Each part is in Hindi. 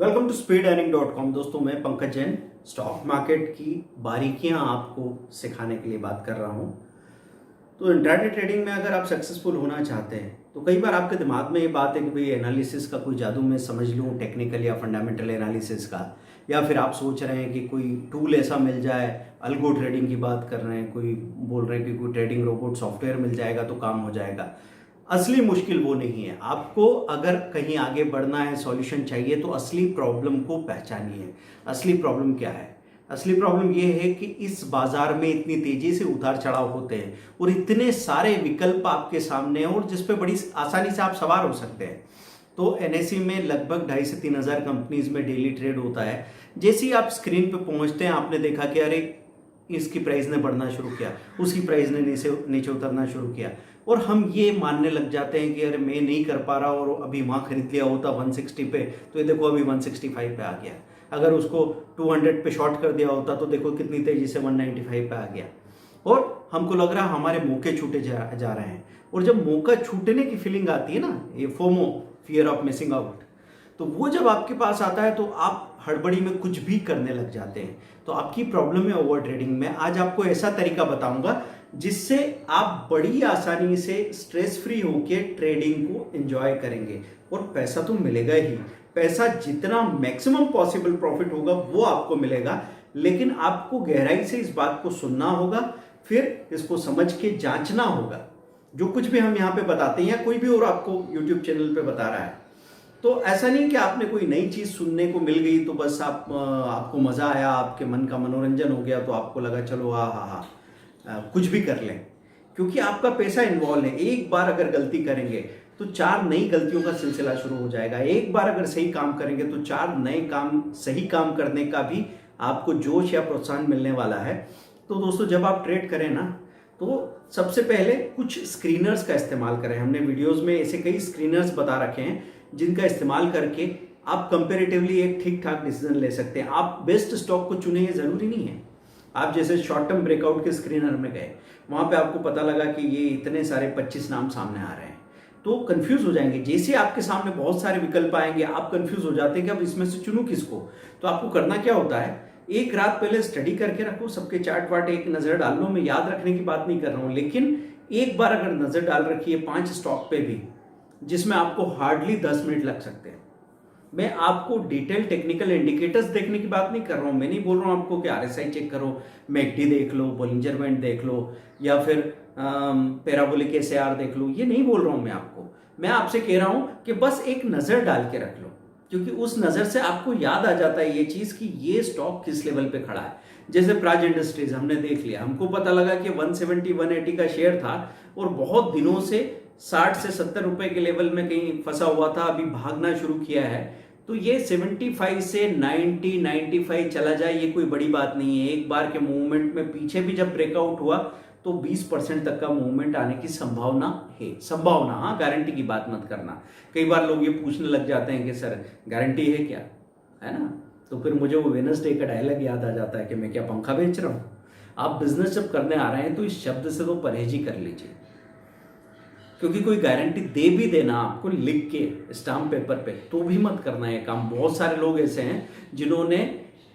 Welcome to speedearning.com। दोस्तों मैं पंकज जैन स्टॉक मार्केट की बारीकियां आपको सिखाने के लिए बात कर रहा हूं। तो इंट्राडे ट्रेडिंग में अगर आप सक्सेसफुल होना चाहते हैं तो कई बार आपके दिमाग में ये बात है कि भाई एनालिसिस का कोई जादू मैं समझ लूं, टेक्निकल या फंडामेंटल एनालिसिस का, या फिर आप सोच रहे हैं कि कोई टूल ऐसा मिल जाए, अल्गो ट्रेडिंग की बात कर रहे हैं, कोई बोल रहे हैं कि कोई ट्रेडिंग रोबोट सॉफ्टवेयर मिल जाएगा तो काम हो जाएगा। असली मुश्किल वो नहीं है। आपको अगर कहीं आगे बढ़ना है, सॉल्यूशन चाहिए, तो असली प्रॉब्लम को पहचानिए। असली प्रॉब्लम क्या है? असली प्रॉब्लम ये है कि इस बाजार में इतनी तेजी से उतार चढ़ाव होते हैं और इतने सारे विकल्प आपके सामने हैं और जिस पे बड़ी आसानी से आप सवार हो सकते हैं। तो एनएसई में लगभग 2,500 से 3,000 कंपनीज में डेली ट्रेड होता है। जैसे ही आप स्क्रीन पे पहुंचते हैं, आपने देखा कि अरे इसकी प्राइस ने बढ़ना शुरू किया, उसकी प्राइस ने नीचे उतरना शुरू किया, और हम ये मानने लग जाते हैं कि अरे मैं नहीं कर पा रहा और अभी वहाँ खरीद लिया होता 160 पे तो ये देखो अभी 165 पे आ गया। अगर उसको 200 पे शॉर्ट कर दिया होता तो देखो कितनी तेजी से 195 पे आ गया। और हमको लग रहा है हमारे मौके छूटे जा रहे हैं। और जब मौका छूटने की फीलिंग आती है ना, ये FOMO, fear of missing out, तो वो जब आपके पास आता है तो आप हड़बड़ी में कुछ भी करने लग जाते हैं। तो आपकी प्रॉब्लम है ओवर ट्रेडिंग में। आज आपको ऐसा तरीका बताऊंगा जिससे आप बड़ी आसानी से स्ट्रेस फ्री होके ट्रेडिंग को एंजॉय करेंगे और पैसा तो मिलेगा ही। पैसा जितना मैक्सिमम पॉसिबल प्रॉफिट होगा वो आपको मिलेगा, लेकिन आपको गहराई से इस बात को सुनना होगा, फिर इसको समझ के जांचना होगा। जो कुछ भी हम यहाँ पे बताते हैं या कोई भी और आपको यूट्यूब चैनल पे बता रहा है, तो ऐसा नहीं कि आपने कोई नई चीज सुनने को मिल गई तो बस आपको मजा आया, आपके मन का मनोरंजन हो गया तो आपको लगा चलो हाँ कुछ भी कर लें। क्योंकि आपका पैसा इन्वॉल्व है। एक बार अगर गलती करेंगे तो 4 नई गलतियों का सिलसिला शुरू हो जाएगा। एक बार अगर सही काम करेंगे तो 4 नए काम, सही काम करने का भी आपको जोश या प्रोत्साहन मिलने वाला है। तो दोस्तों जब आप ट्रेड करें ना, तो सबसे पहले कुछ स्क्रीनर्स का इस्तेमाल करें। हमने वीडियोस में ऐसे कई स्क्रीनर्स बता रखे हैं जिनका इस्तेमाल करके आप कंपेरेटिवली एक ठीक ठाक डिसीजन ले सकते हैं। आप बेस्ट स्टॉक को चुने, ये जरूरी नहीं है। आप जैसे शॉर्ट टर्म ब्रेकआउट के स्क्रीनर में गए, वहां पे आपको पता लगा कि ये इतने सारे 25 नाम सामने आ रहे हैं, तो कंफ्यूज हो जाएंगे। जैसे आपके सामने बहुत सारे विकल्प आएंगे, आप कंफ्यूज हो जाते हैं कि अब इसमें से चुनूं किसको। तो आपको करना क्या होता है, एक रात पहले स्टडी करके रखो, सबके चार्ट वार्ट एक नजर डाल लो। मैं याद रखने की बात नहीं कर रहा हूं, लेकिन एक बार अगर नजर डाल रखी है 5 स्टॉक पे भी, जिसमें आपको हार्डली 10 मिनट लग सकते हैं। मैं आपको डिटेल टेक्निकल इंडिकेटर्स देखने की बात नहीं कर रहा हूं। मैं नहीं बोल रहा हूं आपको कि आरएसआई चेक करो, मैकडी देख लो, बोलिंजर बैंड देख लो, या फिर पैराबोलिक एसएआर देख लो। ये नहीं बोल रहा हूं मैं आपको। मैं आपसे कह रहा हूं कि बस एक नजर डाल के रख लो, क्योंकि उस नजर से आपको याद आ जाता है ये चीज कि ये स्टॉक किस लेवल पे खड़ा है। जैसे प्राज इंडस्ट्रीज हमने देख लिया, हमको पता लगा कि 170 180 का शेयर था और बहुत दिनों से 60 से 70 रुपए के लेवल में कहीं फंसा हुआ था, अभी भागना शुरू किया है। तो ये 75 से 90 95 चला जाए, ये कोई बड़ी बात नहीं है। एक बार के मूवमेंट में पीछे भी जब ब्रेकआउट हुआ तो 20% तक का मूवमेंट आने की संभावना है। संभावना, हाँ, गारंटी की बात मत करना। कई बार लोग ये पूछने लग जाते हैं कि सर गारंटी है क्या, है ना। तो फिर मुझे वो वेडनेसडे का डायलॉग याद आ जाता है कि मैं क्या पंखा बेच रहा हूँ। आप बिजनेस जब करने आ रहे हैं तो इस शब्द से तो परहेज ही कर लीजिए, क्योंकि कोई गारंटी दे भी देना आपको लिख के स्टाम्प पेपर पे, तो भी मत करना है काम। बहुत सारे लोग ऐसे हैं जिन्होंने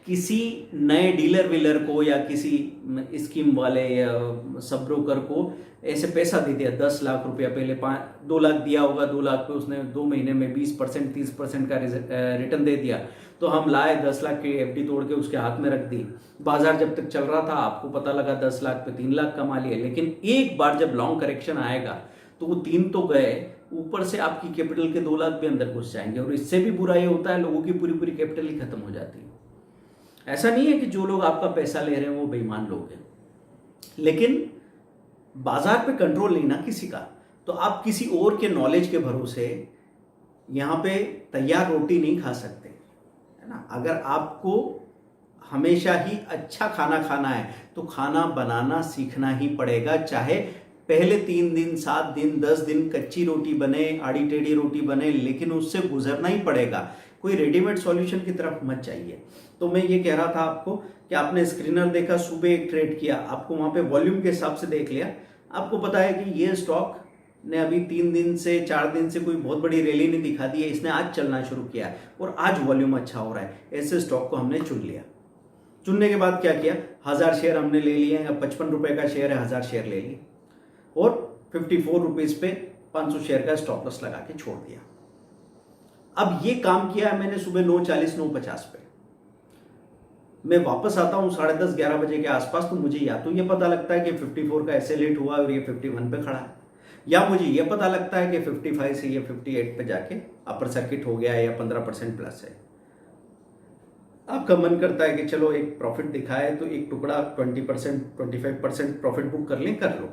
किसी नए डीलर वीलर को या किसी स्कीम वाले या सब ब्रोकर को ऐसे पैसा दे दिया, 10 लाख रुपया, पहले 2 लाख दिया होगा, 2 लाख पे उसने 2 महीने में 20% 30% का रिटर्न दे दिया। तो हम लाए 10 लाख की एफडी तोड़ के उसके हाथ में रख दी। बाजार जब तक चल रहा था आपको पता लगा 10 लाख पे 3 लाख कमा लिए, लेकिन एक बार जब लॉन्ग करेक्शन आएगा तो वो 3 तो गए, ऊपर से आपकी कैपिटल के 2 लाख भी अंदर घुस जाएंगे। और इससे भी बुरा ये होता है, लोगों की पूरी कैपिटल ही खत्म हो जाती है। ऐसा नहीं है कि जो लोग आपका पैसा ले रहे हैं वो बेईमान लोग हैं, लेकिन बाजार पे कंट्रोल नहीं ना किसी का, तो आप किसी और के नॉलेज के भरोसे यहां पे तैयार रोटी नहीं खा सकते, है ना। अगर आपको हमेशा ही अच्छा खाना खाना है तो खाना बनाना सीखना ही पड़ेगा। चाहे पहले 3 दिन 7 दिन 10 दिन कच्ची रोटी बने, आड़ी टेढ़ी रोटी बने, लेकिन उससे गुजरना ही पड़ेगा। कोई रेडीमेड सॉल्यूशन की तरफ मत जाइए। तो मैं ये कह रहा था आपको कि आपने स्क्रीनर देखा, सुबह एक ट्रेड किया, आपको वहां पे वॉल्यूम के हिसाब से देख लिया, आपको पता है कि ये स्टॉक ने अभी 3 दिन से 4 दिन से कोई बहुत बड़ी रैली नहीं दिखा दी है, इसने आज चलना शुरू किया है और आज वॉल्यूम अच्छा हो रहा है, ऐसे स्टॉक को हमने चुन लिया। चुनने के बाद क्या किया, 1000 शेयर हमने ले लिए, 55 रुपए का शेयर है, 1000 शेयर ले लिए और 54 रुपीज पे 500 शेयर का स्टॉप लॉस लगा के छोड़ दिया। अब ये काम किया है मैंने सुबह 9:40 9:50 पे। मैं वापस आता हूँ 10:30 11 बजे के आसपास, तो मुझे या तो ये पता लगता है कि 54 का ऐसे लेट हुआ और ये 51 पे खड़ा है, या मुझे ये पता लगता है कि 55 से ये 58 पे जाके अपर सर्किट हो गया है या 15% प्लस है। आपका मन करता है कि चलो एक प्रॉफिट दिखाए तो एक टुकड़ा 20% 25% प्रॉफिट बुक कर लें, कर लो,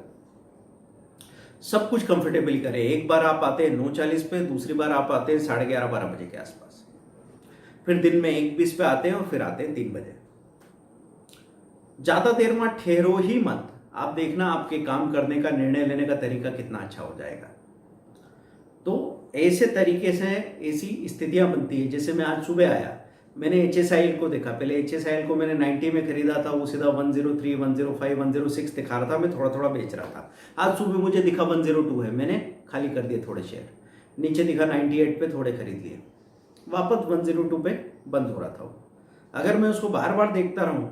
सब कुछ कंफर्टेबली करें। एक बार आप आते हैं 9:40 पे, दूसरी बार आप आते हैं 11:30 12 बजे के आसपास, फिर दिन में 1:20 पे आते हैं और फिर आते हैं 3 बजे। ज्यादा देर में ठहरो ही मत, आप देखना आपके काम करने का, निर्णय लेने का तरीका कितना अच्छा हो जाएगा। तो ऐसे तरीके से ऐसी स्थितियां बनती है। जैसे मैं आज सुबह आया, मैंने HSIL को देखा, पहले HSIL को मैंने 90 में खरीदा था, वो सीधा 103 105 106 दिखा रहा था, मैं थोड़ा थोड़ा बेच रहा था। आज सुबह मुझे दिखा 102 है, मैंने खाली कर दिए थोड़े शेयर, नीचे दिखा 98 पे, थोड़े खरीद लिए, वापस 102 पे बंद हो रहा था। अगर मैं उसको बार बार देखता रहूं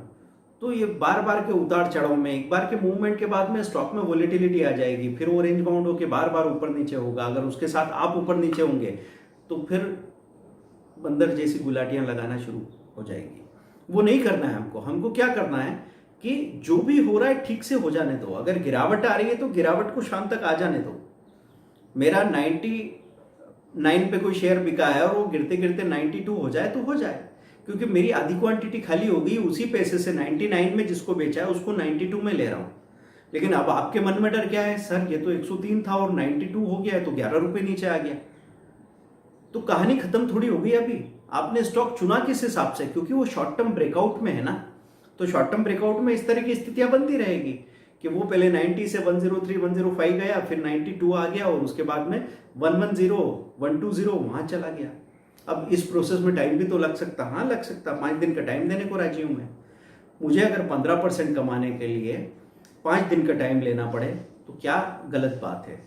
तो ये बार बार के उतार चढ़ाव में, एक बार के मूवमेंट के बाद में स्टॉक में वोलेटिलिटी आ जाएगी, फिर वो रेंज बाउंड होकर बार बार ऊपर नीचे होगा। अगर उसके साथ आप ऊपर नीचे होंगे तो फिर बंदर जैसी गुलाटियां लगाना शुरू हो जाएगी। वो नहीं करना है हमको। हमको क्या करना है कि जो भी हो रहा है ठीक से हो जाने दो। अगर गिरावट आ रही है तो गिरावट को शाम तक आ जाने दो। मेरा 99 पे कोई शेयर बिका है और वो गिरते गिरते 92 हो जाए तो हो जाए, क्योंकि मेरी आधी क्वांटिटी खाली हो गई। उसी पैसे से 99 में जिसको बेचा है उसको 92 में ले रहा हूं। लेकिन अब आपके मन में डर क्या है, सर ये तो 103 था और 92 हो गया है तो 11 रुपए नीचे आ गया। तो कहानी खत्म थोड़ी हो गई। अभी आपने स्टॉक चुना किस हिसाब से, क्योंकि वो शॉर्ट टर्म ब्रेकआउट में है ना। तो शॉर्ट टर्म ब्रेकआउट में इस तरह की स्थितियां बनती रहेगी कि वो पहले 90 से 103 105 गया, फिर 92 आ गया और उसके बाद में 110 120 वहां चला गया। अब इस प्रोसेस में टाइम भी तो लग सकता, हाँ लग सकता। 5 दिन का टाइम देने को राजी हूं मैं। मुझे अगर 15% कमाने के लिए 5 दिन का टाइम लेना पड़े तो क्या गलत बात है।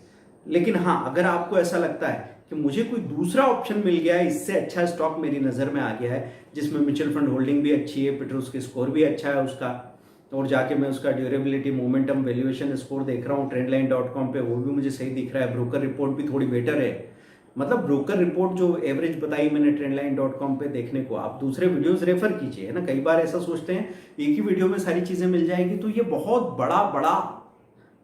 लेकिन हाँ, अगर आपको ऐसा लगता है कि मुझे कोई दूसरा ऑप्शन मिल गया है, इससे अच्छा स्टॉक मेरी नज़र में आ गया है, जिसमें म्यूचुअल फंड होल्डिंग भी अच्छी है, पेट्रोस की स्कोर भी अच्छा है उसका, और जाके मैं उसका ड्यूरेबिलिटी मोमेंटम वैल्यूएशन स्कोर देख रहा हूँ ट्रेंडलाइन.com पे, वो भी मुझे सही दिख रहा है। ब्रोकर रिपोर्ट भी थोड़ी बेटर है। मतलब ब्रोकर रिपोर्ट जो एवरेज बताई मैंने ट्रेंडलाइन.com पे देखने को, आप दूसरे वीडियोस रेफर कीजिए, है ना। कई बार ऐसा सोचते हैं एक ही वीडियो में सारी चीज़ें मिल जाएगी, तो ये बहुत बड़ा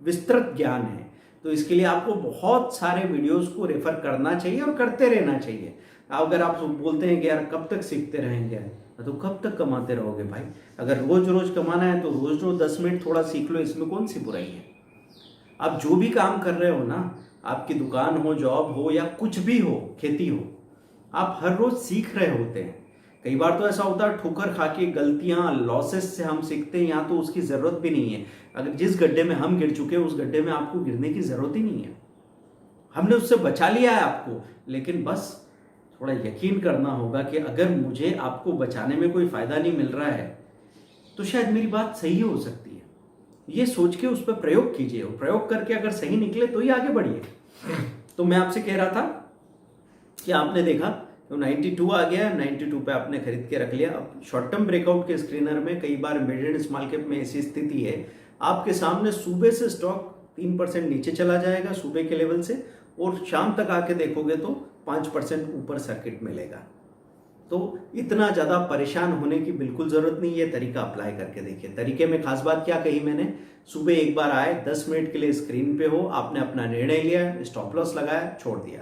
विस्तृत ज्ञान है। तो इसके लिए आपको बहुत सारे वीडियोस को रेफर करना चाहिए और करते रहना चाहिए। अगर आप बोलते हैं कि यार कब तक सीखते रहेंगे, तो कब तक कमाते रहोगे भाई। अगर रोज रोज कमाना है तो रोज रोज 10 मिनट थोड़ा सीख लो, इसमें कौन सी बुराई है। आप जो भी काम कर रहे हो ना, आपकी दुकान हो, जॉब हो या कुछ भी हो, खेती हो, आप हर रोज सीख रहे होते हैं। कई बार तो ऐसा होता है ठोकर खा के, गलतियां, लॉसेस से हम सीखते हैं, यहाँ तो उसकी जरूरत भी नहीं है। अगर जिस गड्ढे में हम गिर चुके हैं उस गड्ढे में आपको गिरने की जरूरत ही नहीं है। हमने उससे बचा लिया है आपको। लेकिन बस थोड़ा यकीन करना होगा कि अगर मुझे आपको बचाने में कोई फायदा नहीं मिल रहा है तो शायद मेरी बात सही हो सकती है। ये सोच के उस पर प्रयोग कीजिए, और प्रयोग करके अगर सही निकले तो ही आगे बढ़िए। तो मैं आपसे कह रहा था कि आपने देखा तो 92 आ गया, 92 पे आपने खरीद के रख लिया। अब शॉर्ट टर्म ब्रेकआउट के स्क्रीनर में कई बार मिड एंड स्मॉल कैप में ऐसी स्थिति है, आपके सामने सुबह से स्टॉक 3% नीचे चला जाएगा सुबह के लेवल से, और शाम तक आके देखोगे तो 5% ऊपर सर्किट मिलेगा। तो इतना ज़्यादा परेशान होने की बिल्कुल ज़रूरत नहीं है। तरीका अप्लाई करके देखिए। तरीके में खास बात क्या कही मैंने, सुबह एक बार आए, 10 मिनट के लिए स्क्रीन पे हो, आपने अपना निर्णय लिया, स्टॉप लॉस लगाया, छोड़ दिया।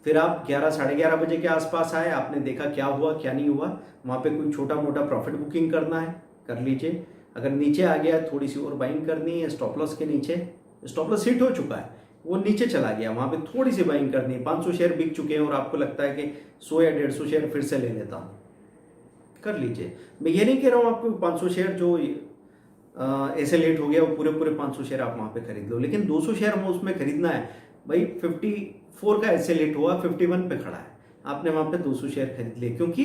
फिर आप 11 साढ़े 11 बजे के आसपास आए, आपने देखा क्या हुआ क्या नहीं हुआ, वहाँ पे कोई छोटा मोटा प्रॉफिट बुकिंग करना है कर लीजिए। अगर नीचे आ गया थोड़ी सी और बाइंग करनी है, स्टॉप लॉस के नीचे, स्टॉप लॉस हिट हो चुका है, वो नीचे चला गया, वहाँ पे थोड़ी सी बाइंग करनी है। 500 शेयर बिक चुके हैं और आपको लगता है कि 100 या 150 शेयर फिर से ले लेता हूँ, कर लीजिए। मैं ये नहीं कह रहा हूँ आपको 500 शेयर जो ऐसे लेट हो गया वो पूरे 500 शेयर आप वहाँ पे खरीद लो, लेकिन 200 शेयर हमें उसमें खरीदना है भाई। 54 का ऐसे लेट हुआ, 51 पे खड़ा है, आपने वहाँ पे 200 शेयर खरीद लिए। क्योंकि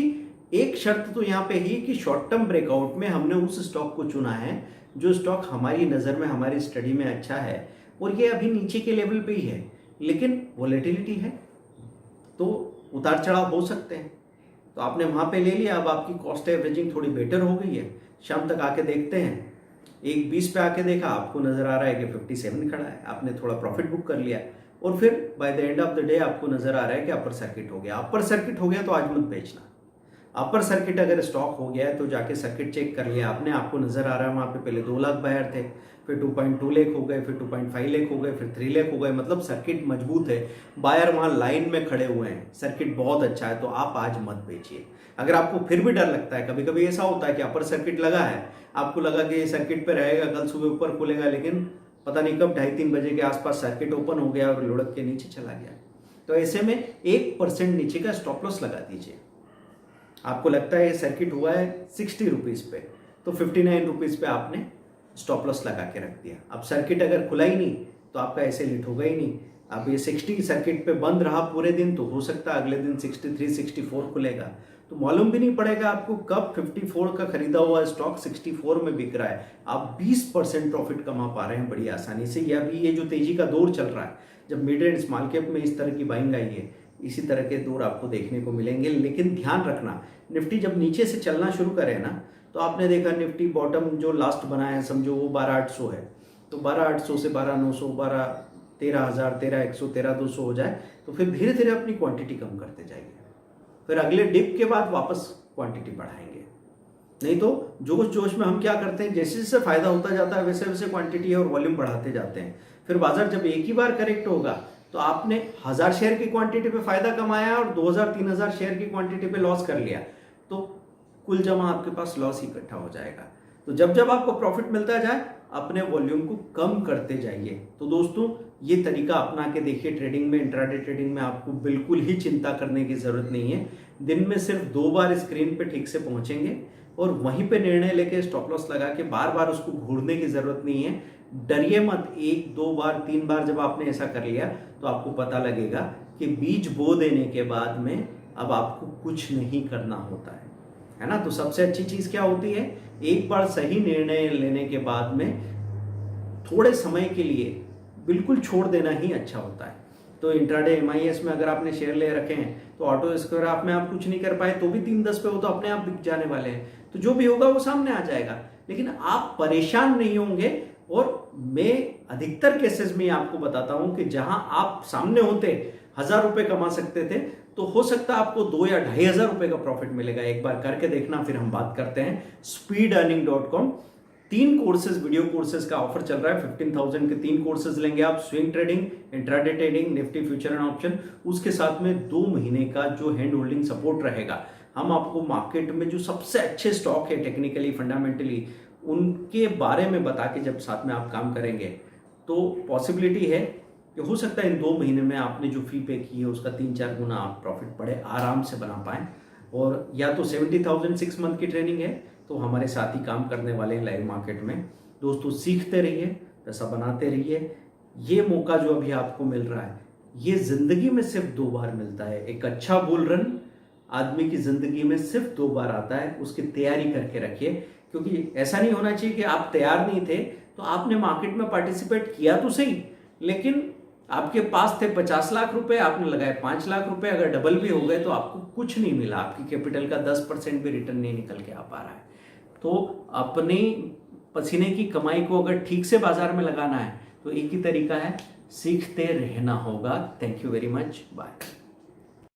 एक शर्त तो यहाँ पे ही कि शॉर्ट टर्म ब्रेकआउट में हमने उस स्टॉक को चुना है जो स्टॉक हमारी नज़र में, हमारी स्टडी में अच्छा है, और ये अभी नीचे के लेवल पे ही है। लेकिन वॉलेटिलिटी है तो उतार चढ़ाव हो सकते हैं। तो आपने वहाँ पे ले लिया, अब आपकी कॉस्ट एवरेजिंग थोड़ी बेटर हो गई है। शाम तक आके देखते हैं, 1.20 पे आके देखा, आपको नज़र आ रहा है कि 57 खड़ा है, आपने थोड़ा प्रॉफिट बुक कर लिया और फिर by the end of the day आपको नज़र आ रहा है कि अपर सर्किट हो गया। अपर सर्किट हो गया तो आज मत बेचना। अपर सर्किट अगर स्टॉक हो गया है तो जाके सर्किट चेक कर लिया आपने, आपको नज़र आ रहा है वहाँ पे पहले 2 लाख बायर थे, फिर 2.2 लाख हो गए, फिर 2.5 लाख हो गए, फिर 3 लाख हो गए, मतलब सर्किट मजबूत है, बायर वहाँ लाइन में खड़े हुए हैं, सर्किट बहुत अच्छा है, तो आप आज मत बेचिए। अगर आपको फिर भी डर लगता है, कभी कभी ऐसा होता है कि अपर सर्किट लगा है, आपको लगा कि ये सर्किट पे रहेगा, कल सुबह ऊपर खुलेगा, लेकिन पता नहीं कब 2:30-3 बजे के आसपास सर्किट ओपन हो गया और लुढ़क के नीचे चला गया, तो ऐसे में 1% नीचे का स्टॉप लॉस लगा दीजिए। आपको लगता है ये सर्किट हुआ है 60 रुपीज़ पे, तो 59 रुपीज़ पे आपने स्टॉप लॉस लगा के रख दिया। अब सर्किट अगर खुला ही नहीं तो आपका ऐसे लिट होगा ही नहीं। अब ये 60 सर्किट पे बंद रहा पूरे दिन, तो हो सकता है अगले दिन 63-64 खुलेगा, तो मालूम भी नहीं पड़ेगा आपको कब 54 का खरीदा हुआ स्टॉक 64 में बिक रहा है। आप 20% प्रॉफिट कमा पा रहे हैं बड़ी आसानी से। या भी ये जो तेजी का दौर चल रहा है, जब मिड एंड स्मॉल कैप में इस तरह की बाइंग आई है, इसी तरह के दौर आपको देखने को मिलेंगे। लेकिन ध्यान रखना, निफ्टी जब नीचे से चलना शुरू करे ना, तो आपने देखा निफ्टी बॉटम जो लास्ट बनाया है समझो वो 12,800 है, तो 12,800 से 12,900, 13,000, 13,100, 13,200 हो जाए, तो फिर धीरे धीरे अपनी क्वांटिटी कम करते जाइए, फिर अगले डिप के बाद वापस क्वांटिटी बढ़ाएंगे। नहीं तो जोश जोश में हम क्या करते हैं, जैसे जैसे फायदा होता जाता है वैसे वैसे क्वांटिटी और वॉल्यूम बढ़ाते जाते हैं। फिर बाजार जब एक ही बार करेक्ट होगा तो आपने 1000 शेयर की क्वांटिटी पे फायदा कमाया और 2000-3000 शेयर की क्वांटिटी पे लॉस कर लिया, तो कुल जमा आपके पास लॉस इकट्ठा हो जाएगा। तो जब जब आपको प्रॉफिट मिलता जाए अपने वॉल्यूम को कम करते जाइए। तो दोस्तों ये तरीका अपना के देखिए ट्रेडिंग में, इंट्राडे ट्रेडिंग में आपको बिल्कुल ही चिंता करने की जरूरत नहीं है। दिन में सिर्फ 2 बार स्क्रीन पे ठीक से पहुंचेंगे और वहीं पे निर्णय लेके स्टॉप लॉस लगा के बार बार उसको घूरने की जरूरत नहीं है। डरिए मत, 1, 2 बार, 3 बार जब आपने ऐसा कर लिया तो आपको पता लगेगा कि बीज बो देने के बाद में अब आपको कुछ नहीं करना होता है ना। तो सबसे अच्छी चीज क्या होती है, एक बार सही निर्णय लेने के बाद में थोड़े समय के लिए बिल्कुल छोड़ देना ही अच्छा होता है। तो इंट्राडे MIS में अगर आपने शेयर ले रखे हैं तो ऑटो स्क्वायर में आप कुछ नहीं कर पाए तो भी 3-10 पे हो तो अपने आप बिक जाने वाले हैं, तो जो भी होगा वो सामने आ जाएगा, लेकिन आप परेशान नहीं होंगे। और मैं अधिकतर केसेस में आपको बताता हूं कि जहां आप सामने होते 1000 रुपए कमा सकते थे, तो हो सकता है आपको 2 या 2,500 रुपए का प्रॉफिट मिलेगा। एक बार करके देखना, फिर हम बात करते हैं। speedearning.com 3 कोर्सेज, वीडियो कोर्सेज का ऑफर चल रहा है। 15,000 के 3 कोर्सेज लेंगे आप, swing trading, intraday trading, Nifty future and option, उसके साथ में 2 महीने का जो हैंड होल्डिंग सपोर्ट रहेगा। हम आपको मार्केट में जो सबसे अच्छे स्टॉक है टेक्निकली, फंडामेंटली, उनके बारे में बता के जब साथ में आप काम करेंगे तो पॉसिबिलिटी है कि हो सकता है इन 2 महीने में आपने जो फी पे की है उसका 3-4 गुना आप प्रॉफिट बड़े आराम से बना पाएं। और या तो 70,000 6 मंथ की ट्रेनिंग है तो हमारे साथ ही काम करने वाले हैं लाइव मार्केट में। दोस्तों सीखते रहिए, पैसा बनाते रहिए। ये मौका जो अभी आपको मिल रहा है ये जिंदगी में सिर्फ 2 बार मिलता है। एक अच्छा बुल रन आदमी की जिंदगी में सिर्फ 2 बार आता है, उसकी तैयारी करके रखिए। क्योंकि ऐसा नहीं होना चाहिए कि आप तैयार नहीं थे तो आपने मार्केट में पार्टिसिपेट किया तो सही, लेकिन आपके पास थे 50 लाख रुपए, आपने लगाए 5 लाख रुपए, अगर डबल भी हो गए तो आपको कुछ नहीं मिला, आपकी कैपिटल का 10% भी रिटर्न नहीं निकल के आ पा रहा है। तो अपनी पसीने की कमाई को अगर ठीक से बाजार में लगाना है तो एक ही तरीका है, सीखते रहना होगा। Thank you very much, bye.